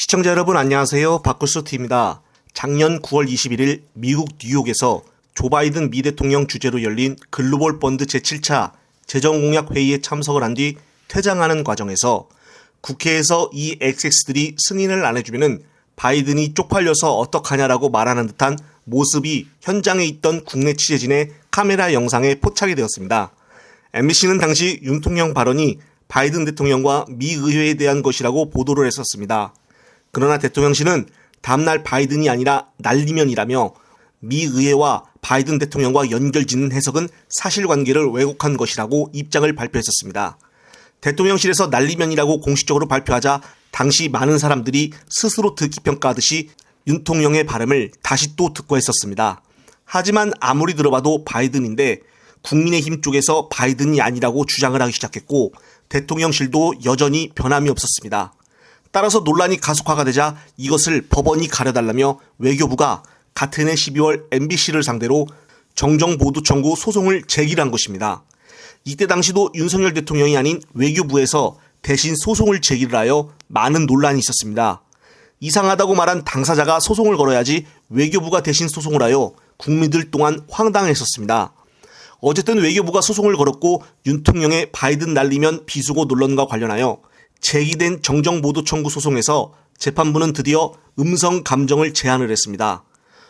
시청자 여러분 안녕하세요. 박구스TV입니다. 작년 9월 21일 미국 뉴욕에서 조 바이든 미 대통령 주재로 열린 글로벌 펀드 제7차 재정공약 회의에 참석을 한 뒤 퇴장하는 과정에서 국회에서 이 XX들이 승인을 안 해주면은 바이든이 쪽팔려서 어떡하냐라고 말하는 듯한 모습이 현장에 있던 국내 취재진의 카메라 영상에 포착이 되었습니다. MBC는 당시 윤통령 발언이 바이든 대통령과 미 의회에 대한 것이라고 보도를 했었습니다. 그러나 대통령실은 다음날 바이든이 아니라 날리면이라며 미 의회와 바이든 대통령과 연결짓는 해석은 사실관계를 왜곡한 것이라고 입장을 발표했었습니다. 대통령실에서 날리면이라고 공식적으로 발표하자 당시 많은 사람들이 스스로 듣기 평가하듯이 윤통령의 발음을 다시 또 듣고 했었습니다. 하지만 아무리 들어봐도 바이든인데 국민의힘 쪽에서 바이든이 아니라고 주장을 하기 시작했고 대통령실도 여전히 변함이 없었습니다. 따라서 논란이 가속화가 되자 이것을 법원이 가려달라며 외교부가 같은 해 12월 MBC를 상대로 정정보도 청구 소송을 제기한 것입니다. 이때 당시도 윤석열 대통령이 아닌 외교부에서 대신 소송을 제기를 하여 많은 논란이 있었습니다. 이상하다고 말한 당사자가 소송을 걸어야지 외교부가 대신 소송을 하여 국민들 동안 황당했었습니다. 어쨌든 외교부가 소송을 걸었고 윤통령의 바이든 날리면 비속어 논란과 관련하여 제기된 정정보도 청구 소송에서 재판부는 드디어 음성 감정을 제한을 했습니다.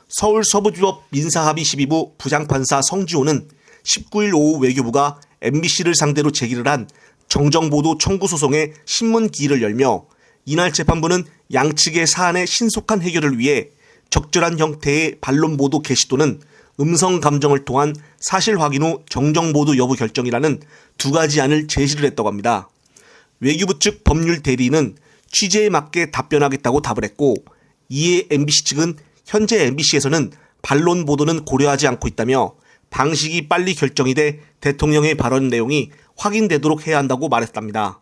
서울서부지법 민사합의 12부 부장판사 성지호는 19일 오후 외교부가 MBC를 상대로 제기를 한 정정보도 청구 소송의 신문기일을 열며 이날 재판부는 양측의 사안의 신속한 해결을 위해 적절한 형태의 반론보도 게시 또는 음성 감정을 통한 사실 확인 후 정정보도 여부 결정이라는 두 가지 안을 제시를 했다고 합니다. 외교부 측 법률 대리인은 취재에 맞게 답변하겠다고 답을 했고 이에 MBC 측은 현재 MBC에서는 반론 보도는 고려하지 않고 있다며 방식이 빨리 결정이 돼 대통령의 발언 내용이 확인되도록 해야 한다고 말했답니다.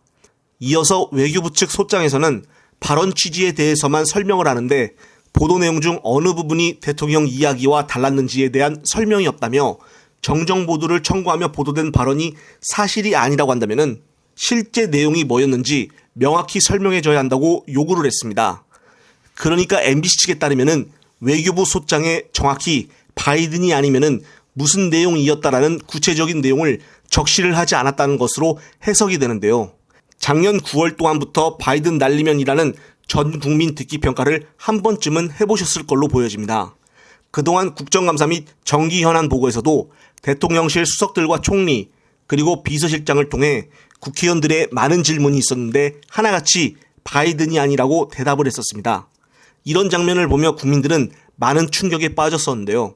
이어서 외교부 측 소장에서는 발언 취지에 대해서만 설명을 하는데 보도 내용 중 어느 부분이 대통령 이야기와 달랐는지에 대한 설명이 없다며 정정보도를 청구하며 보도된 발언이 사실이 아니라고 한다면은 실제 내용이 뭐였는지 명확히 설명해줘야 한다고 요구를 했습니다. 그러니까 MBC 측에 따르면은 외교부 소장에 정확히 바이든이 아니면은 무슨 내용이었다라는 구체적인 내용을 적시를 하지 않았다는 것으로 해석이 되는데요. 작년 9월 동안부터 바이든 날리면이라는 전 국민 듣기 평가를 한 번쯤은 해보셨을 걸로 보여집니다. 그동안 국정감사 및 정기 현안 보고에서도 대통령실 수석들과 총리 그리고 비서실장을 통해 국회의원들의 많은 질문이 있었는데 하나같이 바이든이 아니라고 대답을 했었습니다. 이런 장면을 보며 국민들은 많은 충격에 빠졌었는데요.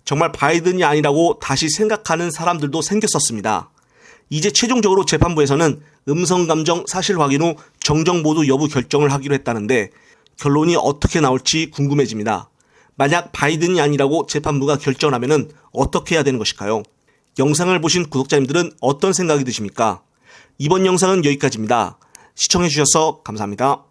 정말 바이든이 아니라고 다시 생각하는 사람들도 생겼었습니다. 이제 최종적으로 재판부에서는 음성감정 사실 확인 후 정정보도 여부 결정을 하기로 했다는데 결론이 어떻게 나올지 궁금해집니다. 만약 바이든이 아니라고 재판부가 결정하면 어떻게 해야 되는 것일까요? 영상을 보신 구독자님들은 어떤 생각이 드십니까? 이번 영상은 여기까지입니다. 시청해주셔서 감사합니다.